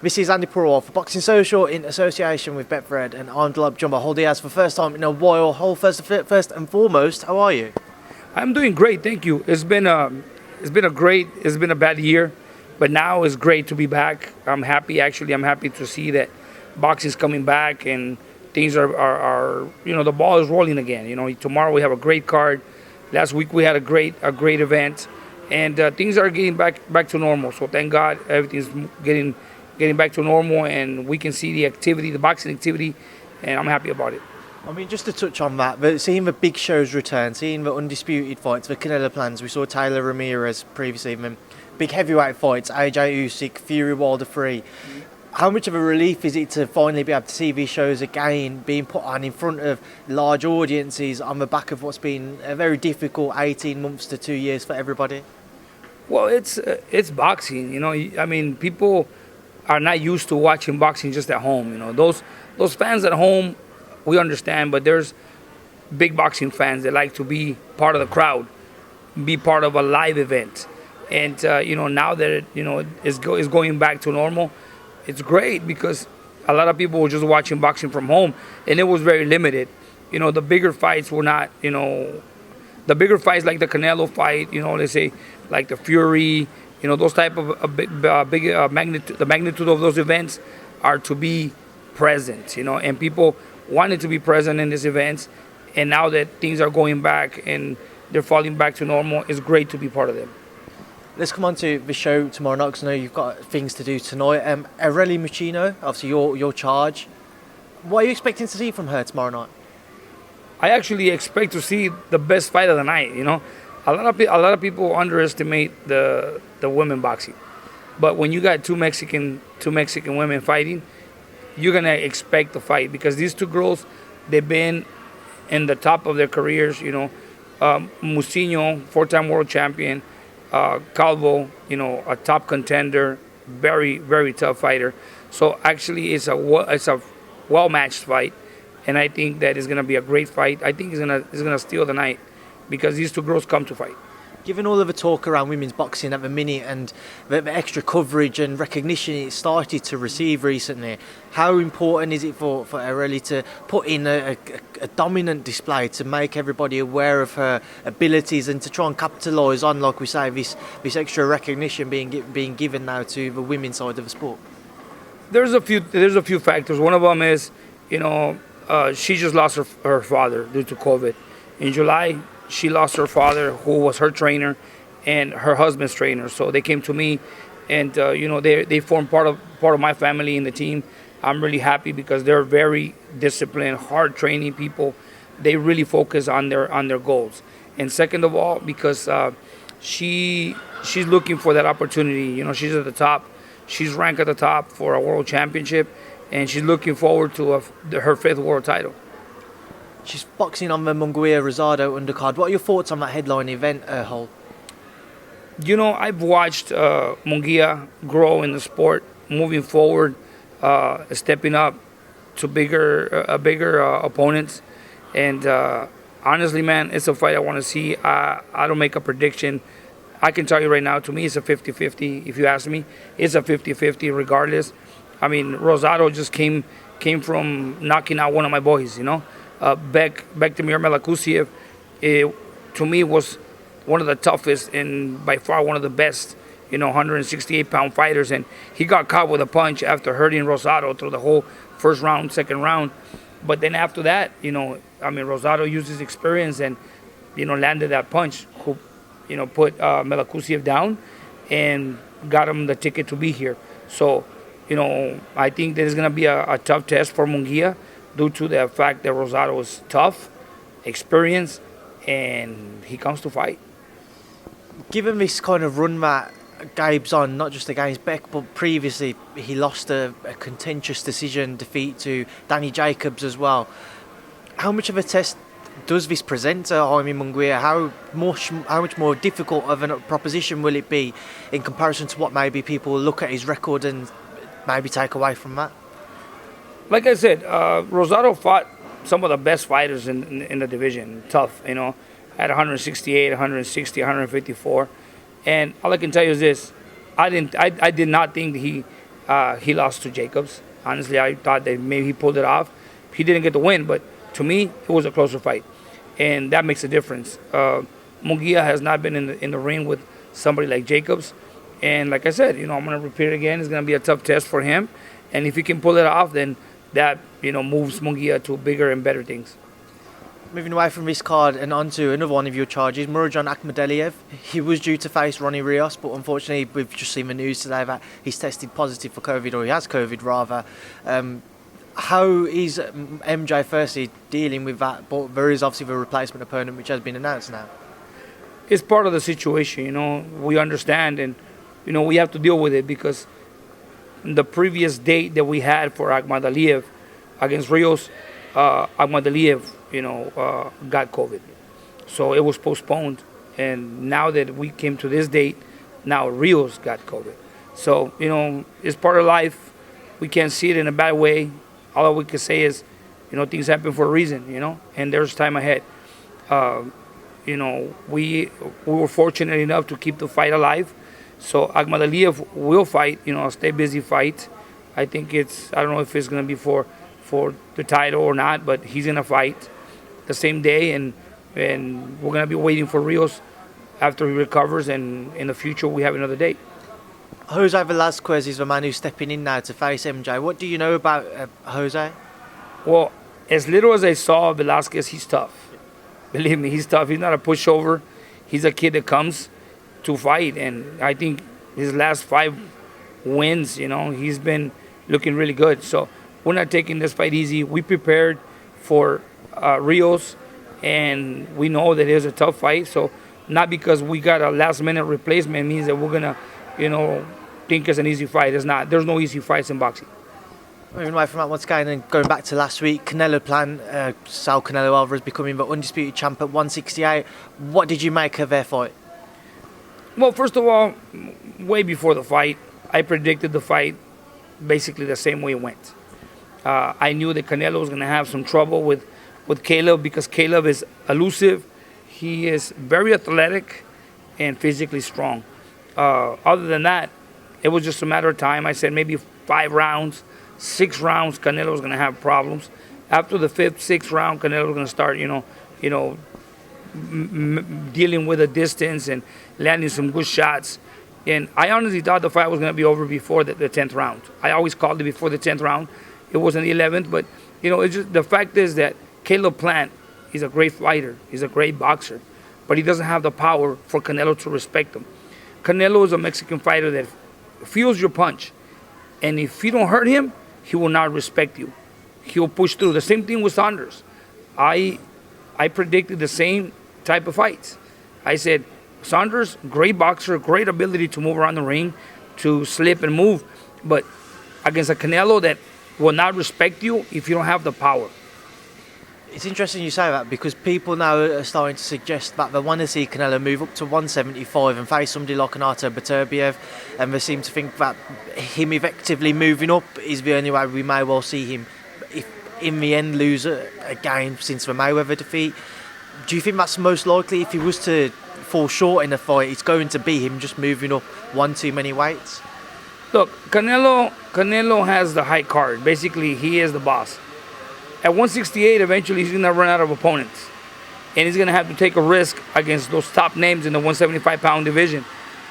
This is Andi Purewal for Boxing Social in association with Bet4Red, and I'm delighted to Joel Diaz for the first time in a while. First and foremost, how are you? I'm doing great, thank you. It's been a bad year, but now it's great to be back. I'm happy, actually. I'm happy to see that boxing's coming back and things are the ball is rolling again. Tomorrow we have a great card. Last week we had a great event, and things are getting back to normal. So thank God everything's getting back to normal, and we can see the boxing activity, and I'm happy about it. I mean, just to touch on that, seeing the big shows return, seeing the undisputed fights, the Canelo-Plants, we saw Taylor Ramirez previously, even big heavyweight fights, AJ Usyk, Purewal the Free. How much of a relief is it to finally be able to see these shows again being put on in front of large audiences on the back of what's been a very difficult 18 months to 2 years for everybody? Well, it's boxing. I mean, people are not used to watching boxing just at home. Those fans at home, we understand, but there's big boxing fans that like to be part of the crowd, be part of a live event. And now that it's going back to normal, it's great because a lot of people were just watching boxing from home, and it was very limited. The bigger fights were not, the bigger fights like the Canelo fight, let's say like the Fury, those type of magnitude, the magnitude of those events are to be present, and people wanted to be present in these events. And now that things are going back and they're falling back to normal, it's great to be part of them. Let's come on to the show tomorrow night, because I know you've got things to do tonight. Areli Mucino, obviously your charge. What are you expecting to see from her tomorrow night? I actually expect to see the best fight of the night. A lot of people underestimate the women boxing, but when you got two Mexican women fighting, you're gonna expect the fight, because these two girls, they've been in the top of their careers. Mucino, 4-time world champion. Calvo, a top contender, very, very tough fighter. So actually, it's a well-matched fight, and I think that it's gonna be a great fight. I think it's gonna steal the night, because these two girls come to fight. Given all of the talk around women's boxing at the minute and the extra coverage and recognition it started to receive recently, how important is it for Areli to put in a dominant display to make everybody aware of her abilities and to try and capitalise on, like we say, this extra recognition being given now to the women's side of the sport? There's a few factors. One of them is, she just lost her father due to COVID. In July, she lost her father, who was her trainer, and her husband's trainer. So they came to me, and they formed part of my family in the team. I'm really happy because they're very disciplined, hard training people. They really focus on their goals. And second of all, because she's looking for that opportunity. She's at the top. She's ranked at the top for a world championship, and she's looking forward to her 5th world title. She's boxing on the Munguia-Rosado undercard. What are your thoughts on that headline event, Hull? I've watched Munguia grow in the sport, moving forward, stepping up to bigger opponents. And honestly, man, it's a fight I want to see. I don't make a prediction. I can tell you right now, to me, it's a 50-50. If you ask me, it's a 50-50 regardless. I mean, Rosado just came from knocking out one of my boys, Bektemir Melakusiev, to me, was one of the toughest and by far one of the best, 168-pound fighters. And he got caught with a punch after hurting Rosado through the whole first round, second round. But then after that, Rosado used his experience and, landed that punch, who, put Melakusiev down and got him the ticket to be here. So, I think there's going to be a tough test for Munguia, due to the fact that Rosado is tough, experienced, and he comes to fight. Given this kind of run that Gabe's on, not just against Beck, but previously he lost a contentious decision defeat to Danny Jacobs as well, how much of a test does this present to Jaime Munguia? How much more difficult of a proposition will it be in comparison to what maybe people look at his record and maybe take away from that? Like I said, Rosado fought some of the best fighters in the division. Tough, at 168, 160, 154. And all I can tell you is this: I did not think he he lost to Jacobs. Honestly, I thought that maybe he pulled it off. He didn't get the win, but to me, it was a closer fight, and that makes a difference. Munguia has not been in the ring with somebody like Jacobs, and like I said, I'm going to repeat it again. It's going to be a tough test for him, and if he can pull it off, then that moves Munguia to bigger and better things. Moving away from this card and onto another one of your charges, Murodjon Akhmadaliev. He was due to face Ronnie Rios, but unfortunately we've just seen the news today that he's tested positive for COVID, or he has COVID rather. How is MJ firstly dealing with that? But there is obviously the replacement opponent which has been announced now. It's part of the situation, we understand, and we have to deal with it, because the previous date that we had for Akhmadaliev against Rios, Akhmadaliev got COVID, so it was postponed. And now that we came to this date, now Rios got COVID. So it's part of life. We can't see it in a bad way. All we can say is, things happen for a reason, and there's time ahead. We were fortunate enough to keep the fight alive. So Akhmadaliev will fight, stay busy fight. I think I don't know if it's going to be for the title or not, but he's going to fight the same day, and we're going to be waiting for Rios after he recovers, and in the future we have another date. Jose Velasquez is the man who's stepping in now to face MJ. What do you know about Jose? Well, as little as I saw Velasquez, he's tough. Believe me, he's tough. He's not a pushover. He's a kid that comes to fight, and I think his last 5 wins, he's been looking really good. So we're not taking this fight easy. We prepared for Rios, and we know that it was a tough fight. So not because we got a last-minute replacement means that we're gonna, think it's an easy fight. It's not. There's no easy fights in boxing. Moving away from that once again and going back to last week, Canelo-Plant, Saul Canelo Alvarez becoming the undisputed champ at 168. What did you make of their fight? Well, first of all, way before the fight, I predicted the fight basically the same way it went. I knew that Canelo was going to have some trouble with Caleb, because Caleb is elusive. He is very athletic and physically strong. Other than that, it was just a matter of time. I said maybe 5 rounds, 6 rounds, Canelo was going to have problems. After the 5th, 6th round, Canelo was going to start, dealing with the distance and landing some good shots. And I honestly thought the fight was going to be over before the 10th round. I always called it before the 10th round. It wasn't the 11th, but it's just the fact is that Canelo-Plant, he's a great fighter, he's a great boxer, but he doesn't have the power for Canelo to respect him. Canelo is a Mexican fighter that feels your punch, and if you don't hurt him, he will not respect you. He'll push through. The same thing with Saunders. I predicted the same type of fights. I said, Saunders, great boxer, great ability to move around the ring, to slip and move, but against a Canelo that will not respect you if you don't have the power. It's interesting you say that, because people now are starting to suggest that they want to see Canelo move up to 175 and face somebody like an Artur Beterbiev, and they seem to think that him effectively moving up is the only way we may well see him, if in the end, lose again since the Mayweather defeat. Do you think that's most likely? If he was to fall short in a fight, it's going to be him just moving up one too many weights? Look, Canelo has the high card. Basically, he is the boss. At 168, eventually he's going to run out of opponents. And he's going to have to take a risk against those top names in the 175-pound division.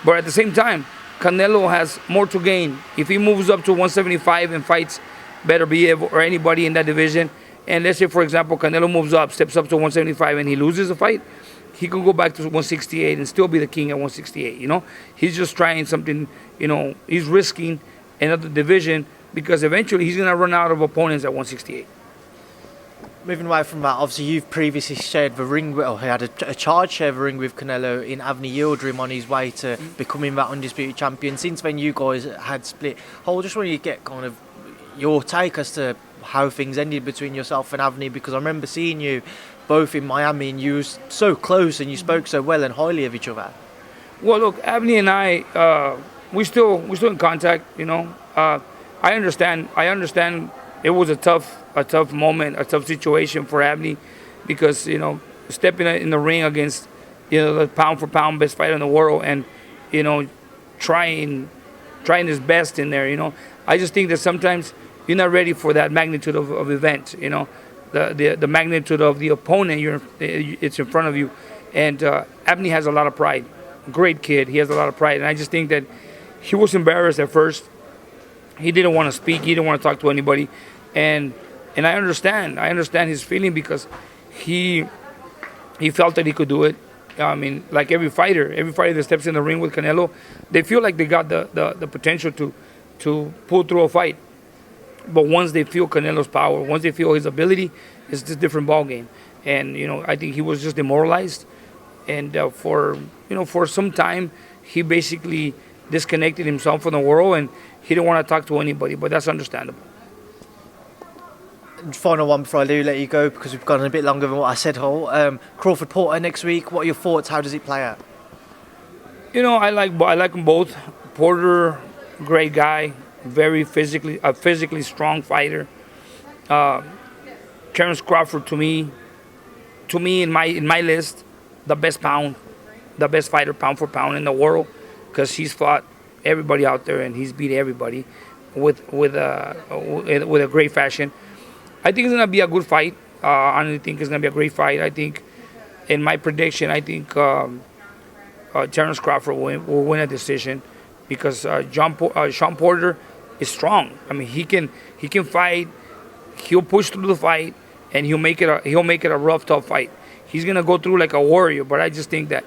But at the same time, Canelo has more to gain. If he moves up to 175 and fights Beterbiev or anybody in that division, and let's say, for example, Canelo moves up, steps up to 175, and he loses a fight, he can go back to 168 and still be the king at 168, He's just trying something, he's risking another division, because eventually he's going to run out of opponents at 168. Moving away from that, obviously you've previously shared the ring, he had a charge share the ring with Canelo in Avni Yildirim on his way to becoming that undisputed champion. Since then you guys had split. I just wanted to get kind of your take as to how things ended between yourself and Avni, because I remember seeing you both in Miami and you were so close and you spoke so well and highly of each other. Well, look, Avni and I, we're still in contact, I understand it was a tough moment, a tough situation for Avni, because stepping in the ring against the pound for pound best fighter in the world, and trying trying his best in there. You know, I just think that sometimes you're not ready for that magnitude of event. You know, the magnitude of the opponent it's in front of you, and Andi has a lot of pride. Great kid, he has a lot of pride, and I just think that he was embarrassed at first. He didn't want to speak. He didn't want to talk to anybody, and I understand. I understand his feeling because he felt that he could do it. I mean, like every fighter that steps in the ring with Canelo, they feel like they got the potential to pull through a fight. But once they feel Canelo's power, once they feel his ability, it's a different ball game. And you know, I think he was just demoralized, and for some time, he basically disconnected himself from the world, and he didn't want to talk to anybody. But that's understandable. Final one before I do let you go, because we've gone a bit longer than what I said, Hall. Crawford Porter next week. What are your thoughts? How does it play out? You know, I like them both. Porter, great guy, very physically strong fighter. Terence Crawford to me in my list, the best fighter pound for pound in the world, because he's fought everybody out there and he's beat everybody with a great fashion. I think it's gonna be a good fight. I honestly think it's gonna be a great fight. I think, in my prediction, I think Terence Crawford will win a decision, because Sean Porter is strong. I mean, he can fight. He'll push through the fight, and he'll make it a rough, tough fight. He's gonna go through like a warrior. But I just think that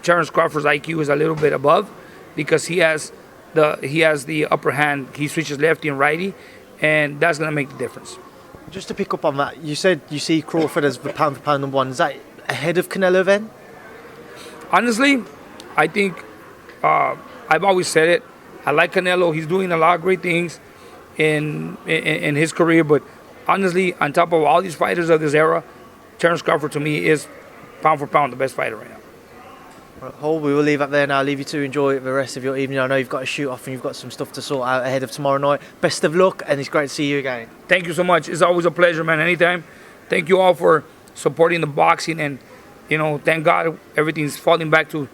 Terence Crawford's IQ is a little bit above, because he has the upper hand. He switches lefty and righty, and that's going to make the difference. Just to pick up on that, you said you see Crawford as the pound for pound number one. Is that ahead of Canelo then? Honestly, I think I've always said it. I like Canelo. He's doing a lot of great things in his career. But honestly, on top of all these fighters of this era, Terence Crawford to me is pound for pound the best fighter right now. Hall, we will leave up there now. I'll leave you to enjoy the rest of your evening. I know you've got to shoot off and you've got some stuff to sort out ahead of tomorrow night. Best of luck, and it's great to see you again. Thank you so much. It's always a pleasure, man. Anytime. Thank you all for supporting the boxing, and you know, thank God everything's falling back to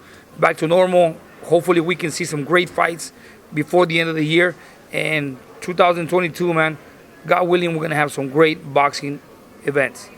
normal. Hopefully, we can see some great fights before the end of the year. And 2022, man, God willing, we're gonna have some great boxing events.